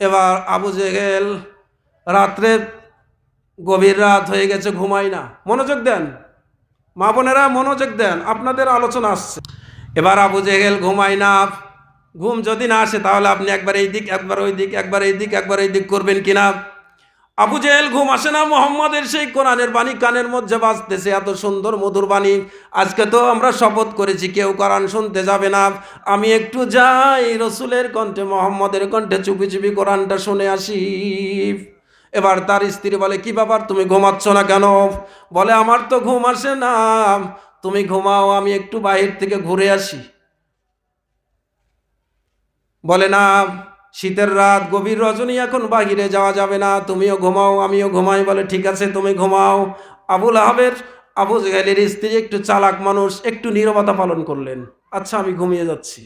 এবার আবু জেহেল রাত্রে গভীর রাত হয়ে গেছে, ঘুমাই না। মনোযোগ দেন মা বোনেরা, মনোযোগ দেন, আপনাদের আলোচনা আসছে। এবার আবু জেহেল ঘুমায় না। ঘুম যদি না আসে তাহলে আপনি একবার এই দিক একবার ওই দিক, একবার এই দিক একবার এই দিক করবেন কিনা? আবু জেহেল ঘুম আসে না। মোহাম্মদের সেই কোরআনের বাণী কানের মধ্যে বাজতেছে, এত সুন্দর মধুর বাণী। আজকে তো আমরা শপথ করেছি কেউ কোরআন শুনতে যাবে না। আমি একটু যাই রসুলের কণ্ঠে, মোহাম্মদের কণ্ঠে চুপি চুপি কোরআনটা শুনে আসি। এবার তার স্ত্রী বলে, কি ব্যাপার, তুমি ঘুমাচ্ছ না কেন? বলে, আমার তো ঘুম আসে না, তুমি ঘুমাও, আমি একটু বাহির থেকে ঘুরে আসি। বলে, না, শীতের রাত, গভীর রজনী, এখন বাহিরে যাওয়া যাবে না, তুমিও ঘুমাও আমিও ঘুমাই। বলে, ঠিক আছে, তুমি ঘুমাও। আবু জেহেলের স্ত্রী একটু চালাক মানুষ, একটু নীরবতা পালন করলেন। আচ্ছা, আমি ঘুমিয়ে যাচ্ছি।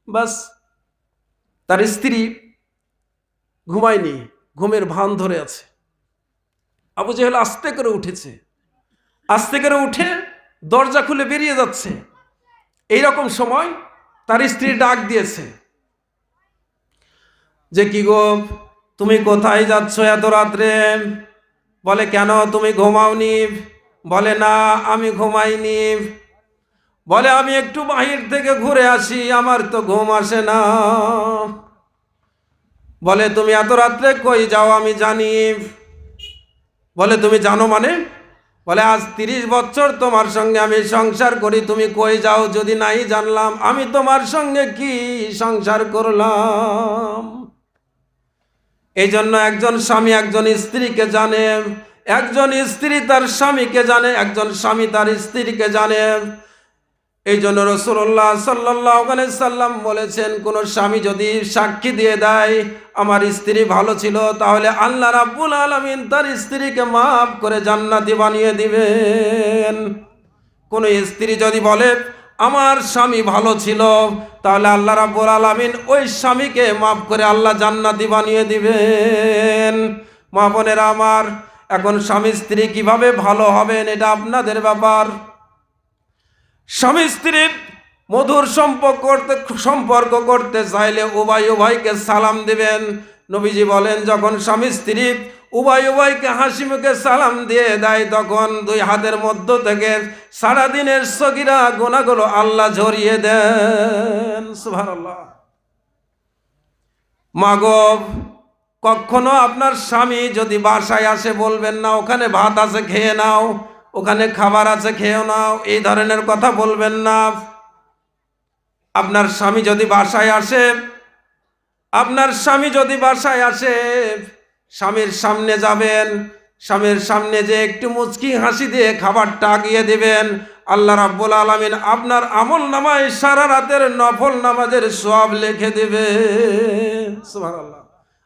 বাস, তার স্ত্রী ঘুমায়নি, ঘুমের ভান ধরে আছে। আবু জেহেল আস্তে করে উঠেছে, আস্তে করে উঠে দরজা খুলে বেরিয়ে যাচ্ছে। এইরকম সময় তার স্ত্রী ডাক দিয়েছে যে, কি গো, তুমি কোথায় যাচ্ছ এত রাত্রে? বলে, কেন, তুমি ঘুমাওনি? বলে, না, আমি ঘুমাইনি। বলে, আমি একটু বাহির থেকে ঘুরে আসি, আমার তো ঘুম আসে না। বলে, তুমি এত রাত্রে কই যাও? আমি জানি। বলে, তুমি জানো মানে? বলে, আজ 30 বছর তোমার সঙ্গে আমি সংসার করি, তুমি কই যাও যদি নাই জানলাম, আমি তোমার সঙ্গে কি সংসার করলাম? এই জন্য একজন স্বামী একজন স্ত্রীকে জানে, একজন স্ত্রী তার স্বামীকে জানে, একজন স্বামী তার স্ত্রীকে জানে। এই জন্য রাসূলুল্লাহ সাল্লাল্লাহু আলাইহি সাল্লাম বলেছেন, কোন স্বামী যদি সাক্ষী দিয়ে দেয় আমার স্ত্রী ভালো ছিল, তাহলে আল্লাহ রাব্বুল আলামিন তার স্ত্রীকে মাফ করে জান্নাতি বানিয়ে দিবেন। কোন স্ত্রী যদি বলে আমার স্বামী ভালো ছিল, তাহলে আল্লাহ রাব্বুল আলামিন ওই স্বামীকে মাফ করে আল্লাহ জান্নাতি বানিয়ে দিবেন। মা বোনেরা আমার, এখন স্বামী স্ত্রী কিভাবে ভালো হবেন এটা আপনাদের ব্যাপার। স্বামী স্ত্রীর মধুর সম্পর্ক করতে চাইলে উভয় উভয়কে সালাম দিবেন। নবীজি বলেন, যখন স্বামী স্ত্রী উভয় উভয়কে হাসি মুখে সালাম দিয়ে দেয়, তখন দুই হাতের মধ্য থেকে সারাদিনের সগীরা গুনাহগুলো আল্লাহ ঝরিয়ে দেন। সুবহানাল্লাহ। মাগো, কখনো আপনার স্বামী যদি বাসায় আসে বলবেন না ওখানে ভাত আছে খেয়ে নাও, ওখানে খাবার আছে খেয়ে নাও, এই ধরনের কথা বলবেন না। আপনার স্বামী যদি বাসায় আসে, স্বামীর সামনে যাবেন, স্বামীর সামনে যে একটু মুচকি হাসি দিয়ে খাবারটা আগিয়ে দিবেন। আল্লাহ রাব্বুল আলামিন আপনার আমল নামায় সারা রাতের নফল নামাজের সওয়াব লিখে দিবেন। সুবহানাল্লাহ।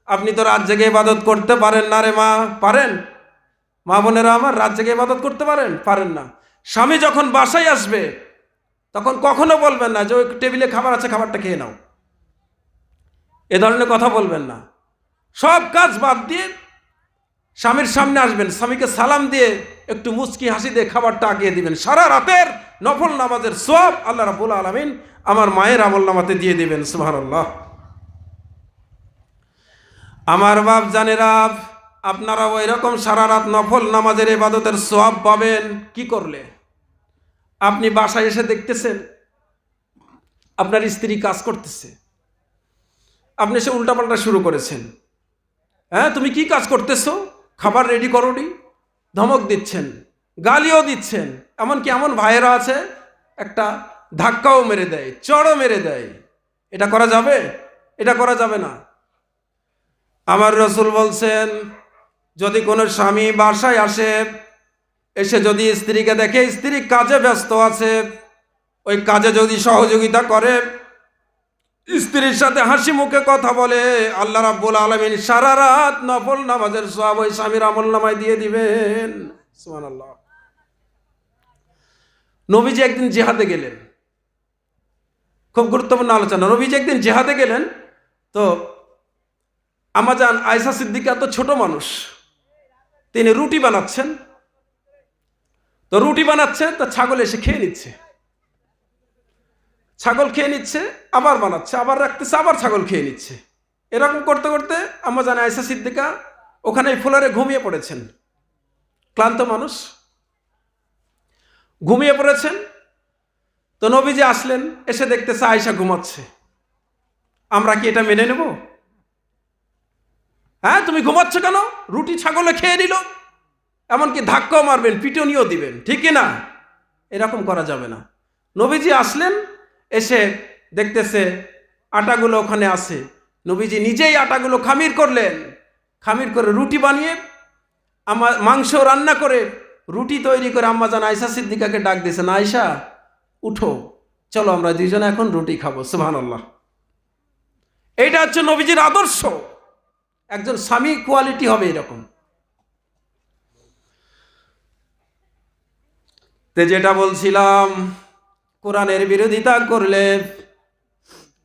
আপনি তো রাত জেগে ইবাদত করতে পারেন না রে মা, পারেন? মা বোনেরা আমার, রাত জেগে ইবাদত করতে পারেন না। স্বামী যখন বাসায় আসবে তখন কখনো বলবেন না যে ওই টেবিলে খাবার আছে খাবারটা খেয়ে নাও, এ ধরনের কথা বলবেন না। সব কাজ বাদ দিয়ে স্বামীর সামনে আসবেন, স্বামীকে সালাম দিয়ে একটু মুচকি হাসি দিয়ে খাবারটা আগিয়ে দিবেন। সারা রাতের নফল নামাজের সওয়াব আল্লাহ রাব্বুল আলামিন আমার মায়ের আমল নামাতে দিয়ে দিবেন। সুবহানাল্লাহ। আমার বাপ জানেরা, আপনারা ওই রকম সারা রাত নফল নামাজের ইবাদতের সওয়াব পাবেন কি করলে? আপনি বাসায় এসে দেখতেছেন আপনার স্ত্রী কাজ করতেছে, আপনি সে উল্টাপাল্টা শুরু করেছেন। হ্যাঁ, তুমি কি কাজ করতেছো? খাবার রেডি করোনি, ধমক দিচ্ছেন, গালিও দিচ্ছেন। এমনকি এমন ভাইয়েরা আছে একটা ধাক্কাও মেরে দেয়, চড়ও মেরে দেয়। এটা করা যাবে? এটা করা যাবে না। আমার রাসূল বলছেন, যদি কোনো স্বামী বাসায় আসে, এসে যদি স্ত্রীকে দেখে স্ত্রী কাজে ব্যস্ত আছে, ওই কাজে যদি সহযোগিতা করে, স্ত্রীর সাথে হাসি মুখে কথা বলে, আল্লাহ রাব্বুল আলামিন সারা রাত নফল নামাজের সওয়াব ওই স্বামীর আমলনামায় দিয়ে দিবেন। সুবহানাল্লাহ। নবীজি একদিন জিহাদে গেলেন, খুব গুরুত্বপূর্ণ আলোচনা। নবীজি একদিন জিহাদে গেলেন, তো আম্মাজান আয়েশা সিদ্দিকা তো ছোট মানুষ, তিনি রুটি বানাচ্ছেন। তো ছাগল এসে খেয়ে নিচ্ছে, ছাগল খেয়ে নিচ্ছে, আবার বানাচ্ছে, আবার রাখতেছে, আবার ছাগল খেয়ে নিচ্ছে। এরকম করতে করতে আম্মা জান আয়েশা সিদ্দিকা ওখানে ফ্লোরে ঘুমিয়ে পড়েছেন। ক্লান্ত মানুষ, ঘুমিয়ে পড়েছেন। তো নবীজি আসলেন, এসে দেখতেছে আয়েশা ঘুমাচ্ছে। আমরা কি এটা মেনে নেব? হ্যাঁ, তুমি ঘুমাচ্ছ কেন? রুটি ছাগলে খেয়ে নিল, এমনকি ধাক্কাও মারবেন, পিটুনিও দিবেন, ঠিক কি না? এরকম করা যাবে না। নবীজি আসলেন, এসে দেখতেছে আটাগুলো ওখানে আছে। নবীজি নিজেই আটাগুলো খামির করলেন, খামির করে রুটি বানিয়ে মাংস রান্না করে রুটি তৈরি করে আম্মা জান আয়েশা সিদ্দিকাকে ডাক দিয়েছেন, আয়েশা উঠো, চলো আমরা দুইজনে এখন রুটি খাবো। সুবহানাল্লাহ। এইটা হচ্ছে নবীজির আদর্শ। একজন স্বামী কোয়ালিটি হবে এরকম। তে যেটা বলছিলাম, কোরআনের বিরোধিতা করলে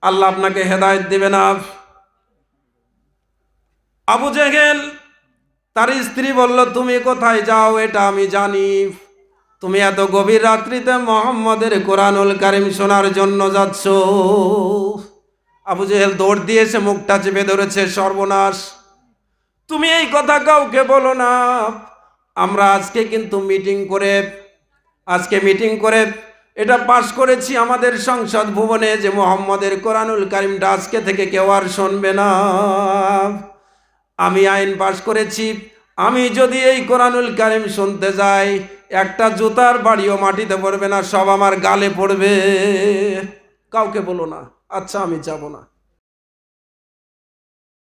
আল্লাহ আপনাকে হেদায়েত দেবে না। আবু জেহেল, তার স্ত্রী বলল, তুমি কোথায় যাও এটা আমি জানি, তুমি এত গভীর রাত্রিতে মুহাম্মদের কোরআনুল কারীম শোনার জন্য যাচ্ছ। আবু জেহেল দৌড় দিয়েছে, মুখটা চেপে ধরেছে, সর্বনাশ, তুমি এই কথা কাউকে বলো না। আমরা আজকে কিন্তু মিটিং করে এটা পাশ করেছি আমাদের সংসদ ভবনে যে মুহাম্মদের কোরআনুল কারীমটা আজকে থেকে কেউ আর শুনবে না। আমি আইন পাশ করেছি, আমি যদি এই কোরআনুল কারীম শুনতে যাই, একটা জুতার বাড়িও মাটিতে পড়বে না, সব আমার গালে পড়বে। কাউকে বলো না। আচ্ছা, আমি যাব না।